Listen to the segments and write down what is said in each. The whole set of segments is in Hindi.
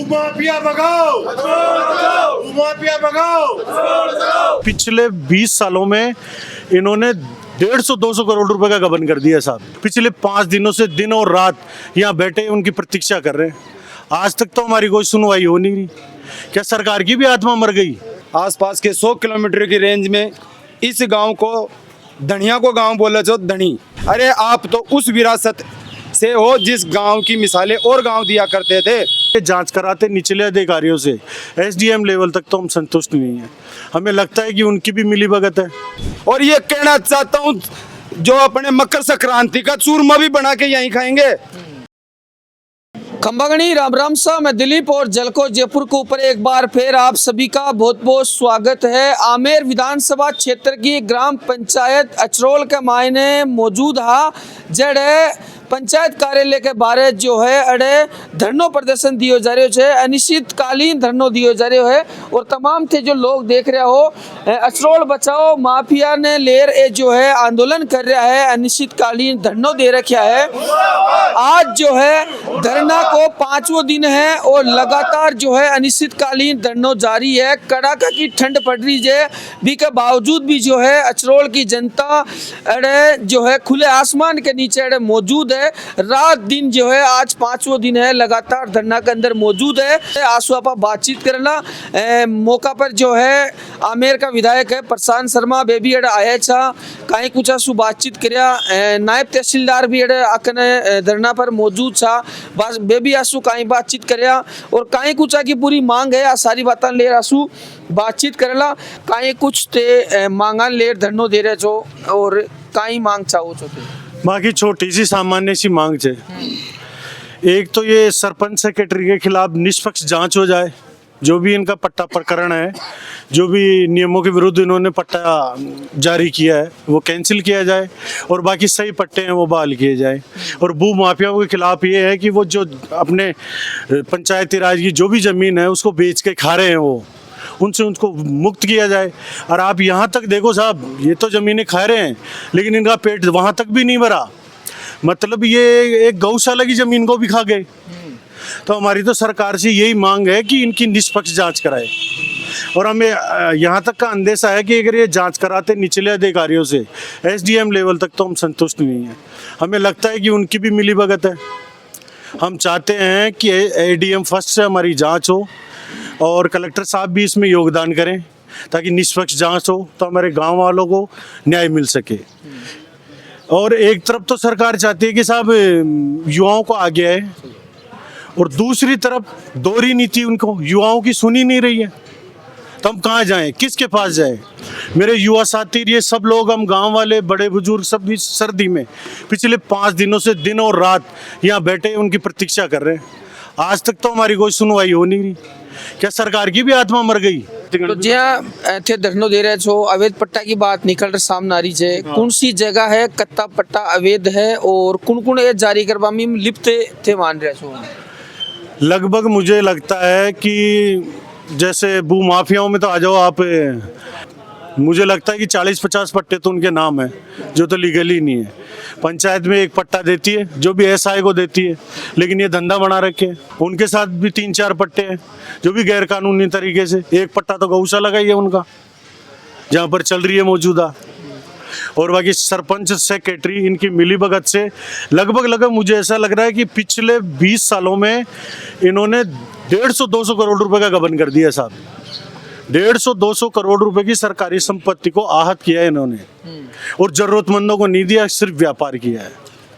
भूमाफिया भगाओ, भूमाफिया भगाओ। पिछले 20 सालों में इन्होंने 150-200 करोड़ रुपए का गबन कर दिया साहब। पिछले 5 दिनों से दिन और रात यहाँ बैठे उनकी प्रतीक्षा कर रहे हैं। आज तक तो हमारी कोई सुनवाई हो नहीं रही। क्या सरकार की भी आत्मा मर गई? आसपास के 100 किलोमीटर की रेंज में इस गांव को धनिया को गांव बोला जो धनी। अरे आप तो उस विरासत से हो जिस गांव की मिसालें और गांव दिया करते थे। जांच कराते निचले अधिकारियों से एसडीएम लेवल तक तो हम संतुष्ट नहीं है। हमें लगता है कि उनकी भी मिलीभगत है। और ये कहना चाहता हूँ जो अपने मकर संक्रांति का चूरमा भी बना के यहीं खाएंगे। खंबागणी राम राम सा, मैं दिलीप और जलको जयपुर के ऊपर एक बार फिर आप सभी का बहुत बहुत स्वागत है। आमेर विधानसभा क्षेत्र की ग्राम पंचायत अचरोल के मायने मौजूद हा जड़े पंचायत कार्यालय के बारे जो है अड़े धरनो प्रदर्शन दियो जा रहे है, अनिश्चितकालीन धरनो दियो जा रहे है। और तमाम थे जो लोग देख रहे हो अचरोल बचाओ माफिया ने लेर ए जो है आंदोलन कर रहा है, अनिश्चितकालीन धरनो दे रखा है। आज जो है धरना को 5वां दिन है और लगातार जो है अनिश्चितकालीन धरनो जारी है। कड़ाका की ठंड पड़ रही है भी के बावजूद भी जो है अचरोल की जनता अड़े जो है खुले आसमान के नीचे अड़े मौजूद है। रात दिन जो है आज 5वां दिन है लगातार धरना के अंदर मौजूद है। आंसू आपा बातचीत करना मौका पर जो है आमेर का विधायक है प्रशांत शर्मा बेबी अड़े आया छा कहीं कुछ आंसू बातचीत करया। नायब तहसीलदार भी अड़े आकने धरना पर मौजूद छा बस बेबी आंसू कहीं बातचीत करया और कहीं कुछ की पूरी मांग है। आ सारी बातें ले आंसू बातचीत करेला कहीं कुछ ते मांगा ले धरनो दे रहे छो और कहीं मांग चाहो छो ते बाकी छोटी सी सामान्य सी मांग है। एक तो ये सरपंच सेक्रेटरी के खिलाफ निष्पक्ष जांच हो जाए। जो भी इनका पट्टा प्रकरण है, जो भी नियमों के विरुद्ध इन्होंने पट्टा जारी किया है वो कैंसिल किया जाए और बाकी सही पट्टे हैं वो बहाल किए जाए। और भू माफियाओं के खिलाफ ये है कि वो जो अपने पंचायती राज की जो भी ज़मीन है उसको बेच के खा रहे हैं वो उनसे उनको मुक्त किया जाए। और आप यहाँ तक देखो साहब, ये तो ज़मीनें खा रहे हैं लेकिन इनका पेट वहाँ तक भी नहीं भरा। मतलब ये एक गौशाला की ज़मीन को भी खा गए। तो हमारी तो सरकार से यही मांग है कि इनकी निष्पक्ष जांच कराए। और हमें यहाँ तक का अंदेशा है कि अगर ये जांच कराते निचले अधिकारियों से एसडीएम लेवल तक तो हम संतुष्ट नहीं है। हमें लगता है कि उनकी भी मिलीभगत है। हम चाहते हैं कि एडीएम फर्स्ट से हमारी जाँच हो और कलेक्टर साहब भी इसमें योगदान करें ताकि निष्पक्ष जांच हो तो हमारे गांव वालों को न्याय मिल सके। और एक तरफ तो सरकार चाहती है कि साहब युवाओं को आगे आए और दूसरी तरफ दोहरी नीति उनको युवाओं की सुनी नहीं रही है। तो हम कहाँ जाएं, किसके पास जाएं? मेरे युवा साथी ये सब लोग, हम गांव वाले बड़े बुजुर्ग सब भी सर्दी में पिछले 5 दिनों से दिन और रात यहाँ बैठे उनकी प्रतीक्षा कर रहे हैं। आज तक तो हमारी कोई सुनवाई हो नहीं रही। क्या सरकार की भी आत्मा मर गई? तो ज्यादा थे धरनो दे रहे छो, अवैध पट्टा की बात निकल रही सामने आ रही है। कौन सी जगह है कत्ता पट्टा अवैध है और कौन कौन ये जारी करवा में लिप्त थे मान रहे छो? लगभग मुझे लगता है कि जैसे भू माफियाओं में तो आ जाओ आप, मुझे लगता है कि 40-50 पट्टे तो उनके नाम है जो तो लीगल ही नहीं है। पंचायत में एक पट्टा देती है जो भी एसआई को देती है, लेकिन ये धंधा बना रखे हैं। उनके साथ भी 3-4 पट्टे हैं जो भी गैर कानूनी तरीके से। एक पट्टा तो गौशाला का ही है उनका जहाँ पर चल रही है मौजूदा। और बाकी सरपंच सेक्रेटरी इनकी मिलीभगत से लगभग मुझे ऐसा लग रहा है कि पिछले 20 सालों में इन्होंने 150-200 करोड़ रुपए का गबन कर दिया साहब। 150-200 करोड़ रुपए की सरकारी संपत्ति को आहत किया है इन्होंने और जरूरतमंदों को नहीं दिया, सिर्फ व्यापार किया है।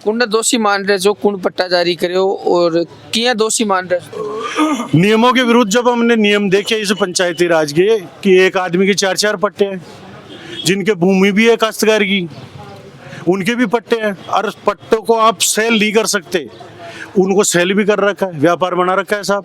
कुंड दोषी मान रहे जो कुंड पट्टा जारी करे हो और किया दोषी मान रहे? नियमों के विरुद्ध जब हमने नियम देखे इस पंचायती राज के कि एक आदमी के 4-4 पट्टे हैं, जिनके भूमि भी है काश्तकार की उनके भी पट्टे हैं और पट्टों को आप सेल नहीं कर सकते, उनको सेल भी कर रखा है, व्यापार बना रखा है साहब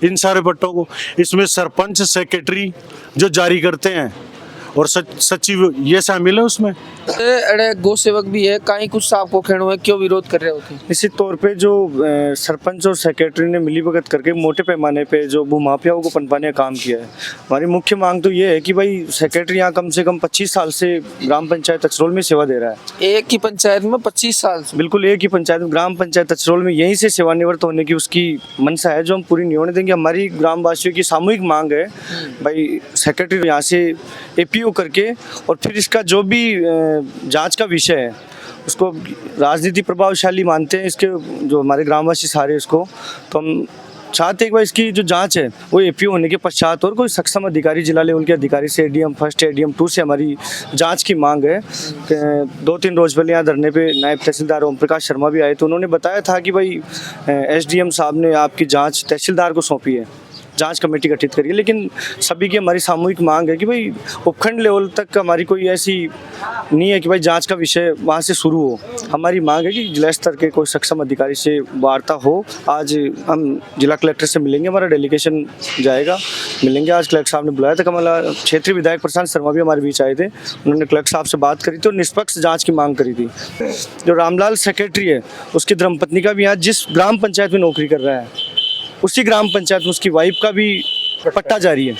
इन सारे पट्टों को। इसमें सरपंच सेक्रेटरी जो जारी करते हैं और सचिव ये शामिल है उसमें। अरे गौ सेवक भी है, कहीं कुछ साहब को खेणो है, क्यों विरोध कर रहे होते? निश्चित तौर पे जो सरपंच और सेक्रेटरी ने मिलीभगत करके मोटे पैमाने पे जो भूमाफियाओं को पनपाने का काम किया है, हमारी मुख्य मांग तो ये है कि भाई सेक्रेटरी यहाँ कम से कम 25 साल से ग्राम पंचायत अचरोल में सेवा दे रहा है। एक ही पंचायत में 25 साल से? बिल्कुल, एक ही पंचायत में, ग्राम पंचायत अचरोल में यहीं से सेवानिवृत्त होने की उसकी मंशा है, जो हम पूरी नहीं होने देंगे। हमारी ग्रामवासियों की सामूहिक मांग है भाई सेक्रेटरी यहाँ से एपीओ करके, और फिर इसका जो भी जांच का विषय है उसको राजनीति प्रभावशाली मानते हैं इसके जो हमारे ग्रामवासी सारे इसको, तो हम चाहते हैं कि भाई इसकी जो जांच है वो एपीओ होने के पश्चात और कोई सक्षम अधिकारी, जिला लेवल के अधिकारी से, एडीएम फर्स्ट, एडीएम 2 से हमारी जांच की मांग है। 2-3 रोज पहले यहाँ धरने पे नायब तहसीलदार ओम प्रकाश शर्मा भी आए, तो उन्होंने बताया था कि भाई एसडीएम साहब ने आपकी जांच तहसीलदार को सौंपी है, जांच कमेटी गठित करिए। लेकिन सभी की हमारी सामूहिक मांग है कि भाई उपखंड लेवल तक हमारी कोई ऐसी नहीं है कि भाई जांच का विषय वहाँ से शुरू हो। हमारी मांग है कि जिला स्तर के कोई सक्षम अधिकारी से वार्ता हो। आज हम जिला कलेक्टर से मिलेंगे, हमारा डेलीगेशन जाएगा, मिलेंगे। आज कलेक्टर साहब ने बुलाया था, कमला क्षेत्रीय विधायक प्रशांत शर्मा भी हमारे बीच आए थे, उन्होंने कलेक्टर साहब से बात करी थी और निष्पक्ष जाँच की मांग करी थी। जो रामलाल सेक्रेटरी है उसकी धर्मपत्नी का भी यहाँ जिस ग्राम पंचायत में नौकरी कर रहा है उसी ग्राम पंचायत में उसकी वाइफ का भी पट्टा जारी है,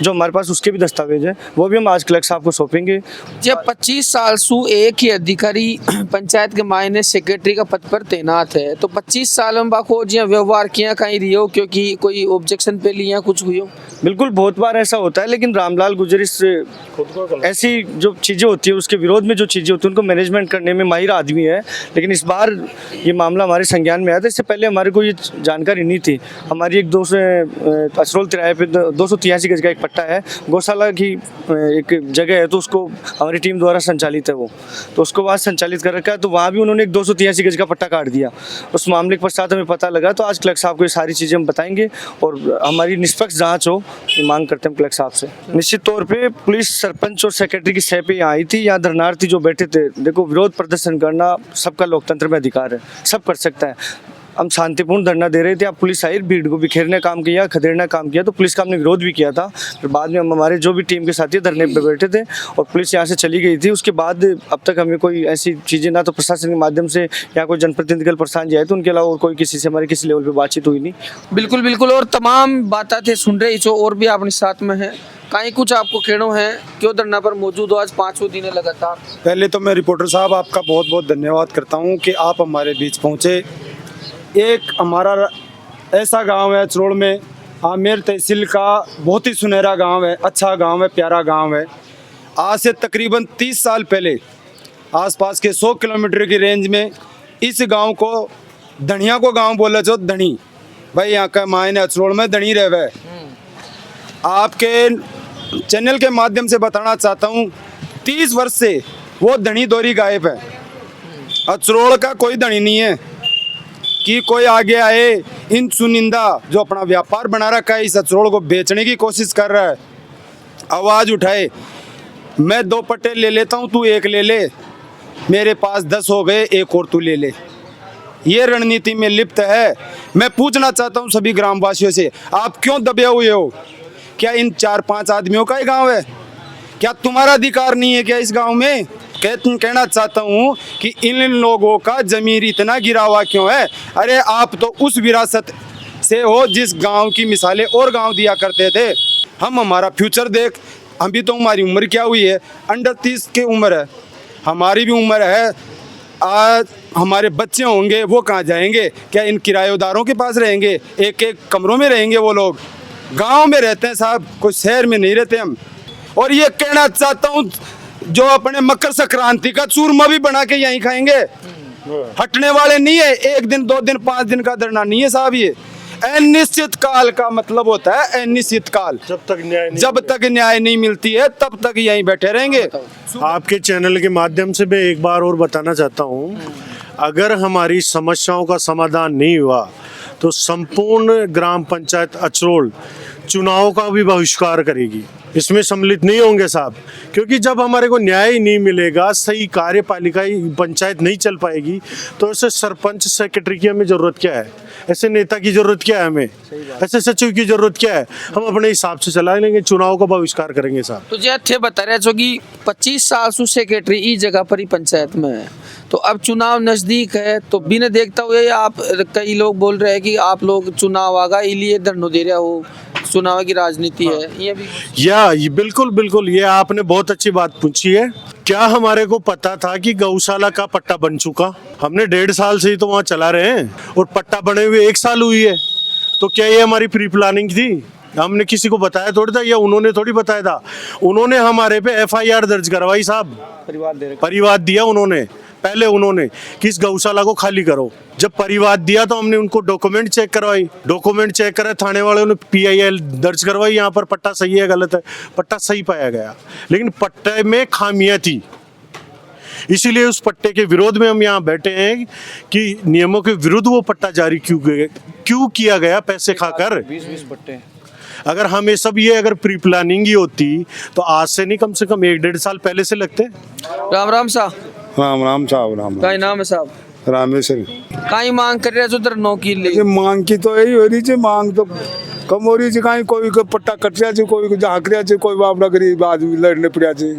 जो हमारे पास उसके भी दस्तावेज है, वो भी हम आज कलेक्टर साहब को सौंपेंगे। जब 25 साल से एक ही अधिकारी पंचायत के मायने सेक्रेटरी का पद पर तैनात है, तो 25 साल में बाको जिया व्यवहार किया कहीं रियो, क्योंकि कोई ऑब्जेक्शन पे लिया कुछ हुई हो? बिल्कुल, बहुत बार ऐसा होता है, लेकिन रामलाल गुजरिस ऐसी जो चीज़ें होती है उसके विरोध में जो चीज़ें होती है उनको मैनेजमेंट करने में माहिर आदमी है। लेकिन इस बार ये मामला हमारे संज्ञान में आया था, इससे पहले हमारे को ये जानकारी नहीं थी। हमारी एक अचरोल तिराहे पे 283 गज का एक पट्टा है, गौशाला की एक जगह है, तो उसको हमारी टीम द्वारा संचालित है वो, तो उसको वहाँ संचालित कर रखा है, तो वहाँ भी उन्होंने एक 283 गज का पट्टा काट दिया। उस मामले के पश्चात हमें पता लगा, तो आज कलेक्टर साहब को ये सारी चीज़ें हम बताएंगे और हमारी निष्पक्ष जाँच हो ये मांग करते हैं कलेक्टर साहब से। निश्चित तौर पे पुलिस, सरपंच और सेक्रेटरी की सह पे यहाँ आई थी, यहाँ धरनार्थी जो बैठे थे, देखो विरोध प्रदर्शन करना सबका लोकतंत्र में अधिकार है, सब कर सकता है। हम शांतिपूर्ण धरना दे रहे थे, अब पुलिस आई, भीड़ को बिखेरने काम किया, खदेड़ने काम किया, तो पुलिस का हमने विरोध भी किया था। फिर बाद में हम हमारे जो भी टीम के साथी धरने पे बैठे थे और पुलिस यहाँ से चली गई थी। उसके बाद अब तक हमें कोई ऐसी चीज़ें ना तो प्रशासन के माध्यम से या कोई जनप्रतिनिधिகள் प्रशासन जाए, तो उनके अलावा और कोई किसी से हमारे किसी लेवल पर बातचीत हुई नहीं। बिल्कुल बिल्कुल, और तमाम बातें थे सुन रहे जो और भी अपने साथ में है, कहीं कुछ आपको खेणों है, क्यों धरना पर मौजूद हो आज 5वें दिन लगातार? पहले तो मैं रिपोर्टर साहब आपका बहुत बहुत धन्यवाद करता हूँ कि आप हमारे बीच पहुँचे। एक हमारा ऐसा गांव है अचरोल में, आमेर तहसील का बहुत ही सुनहरा गांव है, अच्छा गांव है, प्यारा गांव है। आज से तकरीबन 30 साल पहले आसपास के 100 किलोमीटर की रेंज में इस गांव को धनिया को गांव बोले जो धनी, भाई यहाँ का मायने अचरोल में धनी रहे। आपके चैनल के माध्यम से बताना चाहता हूँ 30 वर्ष से वो धनी दौरी गायब है। अचरोल का कोई धनी नहीं है कि कोई आगे आए इन चुनिंदा जो अपना व्यापार बना रखा है इस अचरोल को बेचने की कोशिश कर रहा है, आवाज़ उठाए, मैं 2 पट्टे ले लेता हूँ, तू 1 ले ले, मेरे पास 10 हो गए, 1 और तू ले ले। ये रणनीति में लिप्त है। मैं पूछना चाहता हूँ सभी ग्रामवासियों से, आप क्यों दबे हुए हो? क्या इन 4-5 आदमियों का ही गाँव है? क्या तुम्हारा अधिकार नहीं है क्या इस गाँव में? कहना चाहता हूँ कि इन लोगों का जमीर इतना गिरा हुआ क्यों है? अरे आप तो उस विरासत से हो जिस गांव की मिसालें और गांव दिया करते थे। हम हमारा फ्यूचर देख, अभी तो हमारी उम्र क्या हुई है, अंडर 30 की उम्र है, हमारी भी उम्र है। आज हमारे बच्चे होंगे वो कहाँ जाएंगे? क्या इन किराएदारों के पास रहेंगे? एक कमरों में रहेंगे वो लोग? गाँव में रहते हैं साहब, कोई शहर में नहीं रहते हम। और ये कहना चाहता हूँ जो अपने मकर संक्रांति का चूरमा भी बना के यहीं खाएंगे, हटने वाले नहीं है। 1 दिन 2 दिन 5 दिन का धरना नहीं है साहब, ये अनिश्चित काल का मतलब होता है। अनिश्चित काल, जब तक न्याय नहीं मिलती है तब तक यहीं बैठे रहेंगे। आपके चैनल के माध्यम से मैं एक बार और बताना चाहता हूँ, अगर हमारी समस्याओं का समाधान नहीं हुआ तो संपूर्ण ग्राम पंचायत अचरोल चुनाव का भी बहिष्कार करेगी। इसमें सम्मिलित नहीं होंगे साहब, क्योंकि जब हमारे को न्याय नहीं मिलेगा, सही कार्यपालिका पंचायत नहीं चल पाएगी, तो ऐसे सरपंच सेक्रेटरी की हमें ज़रूरत क्या है? ऐसे नेता की जरूरत क्या है हमें, ऐसे सचिव की जरूरत क्या है। हम अपने हिसाब से चला लेंगे, चुनाव का बहिष्कार करेंगे साहब। तो जे थे बता रहे छो कि 25 साल से सेक्रेटरी ई जगह पर ही पंचायत में है, तो अब चुनाव नजदीक है, तो बिना देखता हुए आप, कई लोग बोल रहे हैं कि आप लोग चुनाव आगा इसलिए धरनो दे रहे हो, चुनाव की राजनीति है ये भी। ये बिल्कुल बिल्कुल, ये आपने बहुत अच्छी बात पूछी है। क्या हमारे को पता था कि गौशाला का पट्टा बन चुका? हमने 1.5 साल से ही तो वहाँ चला रहे हैं और पट्टा बने हुए 1 साल हुई है। तो क्या ये हमारी प्री प्लानिंग थी? हमने किसी को बताया थोड़ी था, या उन्होंने थोड़ी बताया था। उन्होंने हमारे पे FIR दर्ज करवाई साहब, परिवाद दिया उन्होंने, पहले उन्होंने कि इस गौशाला को खाली करो। जब परिवाद दिया तो हमने उनको डॉक्यूमेंट चेक करवाई, डॉक्यूमेंट चेक करे, थाने वालों ने PIL दर्ज करवाई, यहाँ पर पट्टा सही है गलत है, पट्टा सही पाया गया, लेकिन पट्टे में खामियां थी। इसीलिए उस पट्टे के विरोध में हम यहाँ बैठे हैं कि नियमों के विरुद्ध वो पट्टा जारी क्यों किया गया, पैसे खाकर। 20 पट्टे। अगर हमें सब ये अगर प्री प्लानिंग ही होती तो आज से नहीं, कम से कम 1-1.5 साल पहले से लगते। राम राम साहब। राम राम साहब। राम का नाम है साहब? रामेश्वर। काई मांग कर रहे हो धरनो की लिए? ये मांग की तो यही हो रही है, मांग तो कम हो रही है। कहीं कोई को पट्टा कट रहा है, कोई को झाक रहा है, कोई बापड़ा गरीब आदमी लड़ने पड़ा है,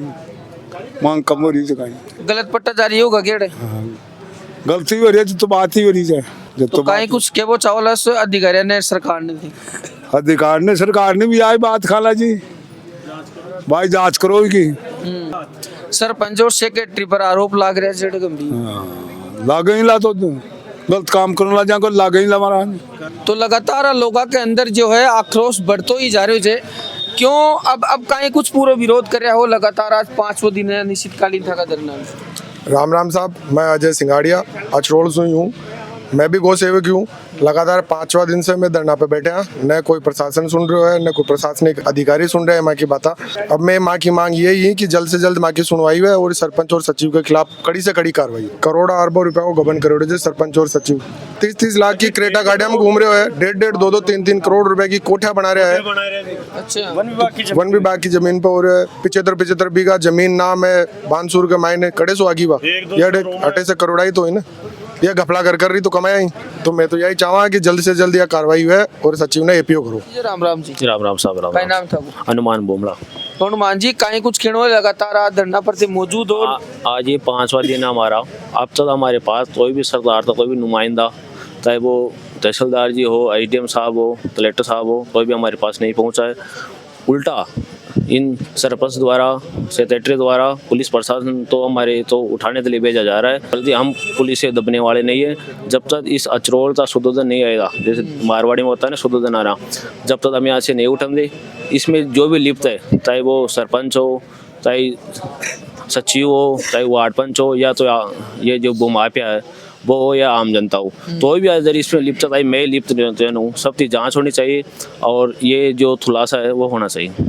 मांग कम हो रही है। कहीं गलत पट्टा जारी होगा केड़े? गलती हो रही है तो बात ही हो रही है। तो कहीं कुछ के वो चावल अधिकारी ने, सरकार ने थी, अधिकार ने, सरकार ने भी आई बात खाला जी, भाई जांच करो की। सरपंच और सेक्रेटरी पर आरोप लाग रहे हैं गंभीर। लागे ही ला तो गलत काम करने ला जाए, लागे ही ला मारा। तो लगातार लोगों के अंदर जो है आक्रोश बढ़तो ही जा रहे है। क्यों अब कहीं कुछ पूरा विरोध कर रहा हो लगातार? आज 5वां दिन है अनिश्चितकालीन था का धरना। राम राम साहब, मैं अजय सिंगाड़िया अचरोल से हूँ। मैं भी गौ सेवक हूँ। लगातार 5वां दिन से मैं धरना पे बैठे हैं, न कोई प्रशासन सुन रहा है, न कोई प्रशासनिक अधिकारी सुन रहे हैं माँ की बात। अब मैं माँ की मांग यही है कि जल्द से जल्द माँ की सुनवाई है और सरपंच और सचिव के खिलाफ कड़ी से कड़ी कार्रवाई। करोड़ों अरबों रुपए को गबन करोड़ जो सरपंच और सचिव 30-30 लाख की क्रेटा गाड़ियां में घूम रहे हैं, 1.5-1.5, 2-2, 3-3 करोड़ रुपए की कोठियां बना रहे हैं। अच्छा, वन विभाग की जमीन पे हो रहे 75 बीघा जमीन नाम है बानसूर के मायने कड़े सो आगी बा, अटे से करोड़ाई तो है ना, ये घपला कर रही तो कमाया ही। तो मैं तो यही चाहूँगा कि जल्द से जल्द यह कार्रवाई हुए और सचिव ने APO करो। राम राम जी। राम राम साहब। राम क्या नाम था वो? हनुमान बोमला। तो हनुमान जी, कहीं कुछ खेड़ो लगातार आज धरना पर मौजूद हो। आज ये 5वां दिन हमारा। अब तक हमारे पास कोई भी सरदार था, कोई भी नुमाइंदा, चाहे वो तहसीलदार जी हो, IDM साहब हो, कलेक्टर साहब हो, कोई भी हमारे पास नहीं पहुँचा है। उल्टा इन सरपंच द्वारा, सेक्रेटरी द्वारा, पुलिस प्रशासन तो हमारे तो उठाने के लिए भेजा जा रहा है। बल्कि हम पुलिस से दबने वाले नहीं है। जब तक इस अचरोल का शुद्धोधन नहीं आएगा, जैसे मारवाड़ी में होता है ना शुद्धोधन आना, जब तक हम यहाँ से नहीं उठेंगे। इसमें जो भी लिप्त है, चाहे वो सरपंच हो, चाहे सचिव हो, चाहे वार्ड पंच हो, या तो ये जो भूमाफिया है वो हो या आम जनता हो, तो भी अगर इसमें लिप्त है, मैं लिप्त नहीं हूँ। सबकी जाँच होनी चाहिए और ये जो खुलासा है वो होना चाहिए।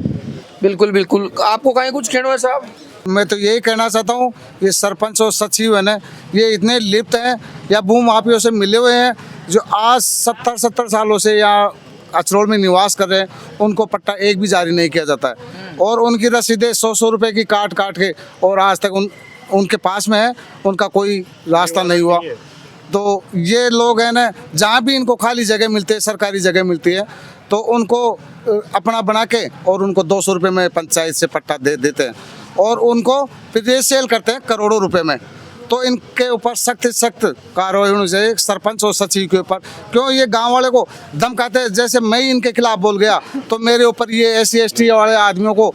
बिल्कुल बिल्कुल। आपको कहीं कुछ खेड़ो है साहब? मैं तो यही कहना चाहता हूँ, ये सरपंच और सचिव है ना, ये इतने लिप्त हैं या भू माफियों से मिले हुए हैं, जो आज 70 सालों से यहाँ अचरोल में निवास कर रहे हैं, उनको पट्टा एक भी जारी नहीं किया जाता है। और उनकी रसीदें 100 रुपए की काट के, और आज तक उनके पास में है, उनका कोई रास्ता नहीं हुआ। तो ये लोग हैं ना, जहाँ भी इनको खाली जगह मिलती है, सरकारी जगह मिलती है, तो उनको अपना बना के और उनको 200 रुपये में पंचायत से पट्टा दे देते हैं और उनको फिर ये सेल करते हैं करोड़ों रुपए में। तो इनके ऊपर सख्त कार्रवाई होनी चाहिए, सरपंच और सचिव के ऊपर। क्यों ये गांव वाले को धमकाते हैं? जैसे मैं ही इनके खिलाफ बोल गया तो मेरे ऊपर ये SC ST वाले आदमियों को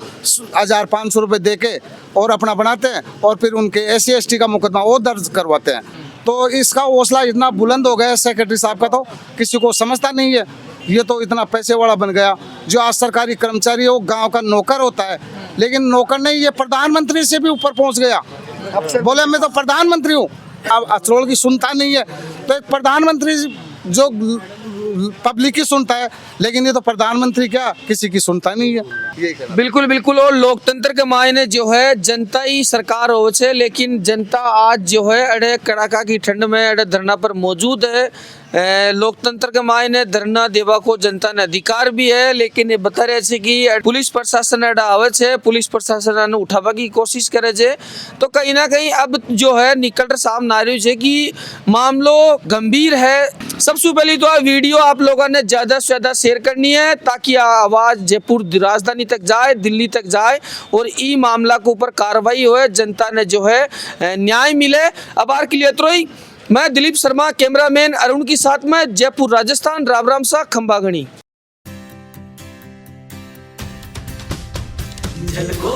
1500 रुपये दे के और अपना बनाते हैं और फिर उनके SC ST का मुकदमा वो दर्ज करवाते हैं। तो इसका हौसला इतना बुलंद हो गया है सेक्रेटरी साहब का, तो किसी को समझता नहीं है। ये तो इतना पैसे वाला बन गया, जो आज सरकारी कर्मचारी है वो गांव का नौकर होता है, लेकिन नौकर नहीं, ये प्रधानमंत्री से भी ऊपर पहुंच गया। बोले मैं तो प्रधानमंत्री हूँ, अब अचरोल की सुनता नहीं है। तो एक प्रधानमंत्री जो पब्लिक की सुनता है, लेकिन ये तो प्रधानमंत्री क्या किसी की सुनता नहीं है। बिल्कुल बिल्कुल। और लोकतंत्र के मायने जो है जनता ही सरकार हो छे, लेकिन जनता आज जो है अड़े कड़ाका की ठंड में अड़े धरना पर मौजूद है। लोकतंत्र के मायने धरना देवा को जनता ने अधिकार भी है, लेकिन ये बता रहे थे कि पुलिस प्रशासन आवे छे, पुलिस प्रशासन ने उठावा की कोशिश करे छे। तो कहीं ना कहीं अब जो है निकल सामने आ रही है कि मामलो गंभीर है। सबसे पहले तो वीडियो आप लोगों ने ज्यादा से ज्यादा शेयर करनी है ताकि आवाज जयपुर राजधानी तक जाए, दिल्ली तक जाए और ई मामला के ऊपर कार्रवाई हो, जनता ने जो है न्याय मिले। अब आर के लिए तो मैं दिलीप शर्मा, कैमरामैन अरुण के साथ में जयपुर राजस्थान। राम राम सा खंबागणी। झलको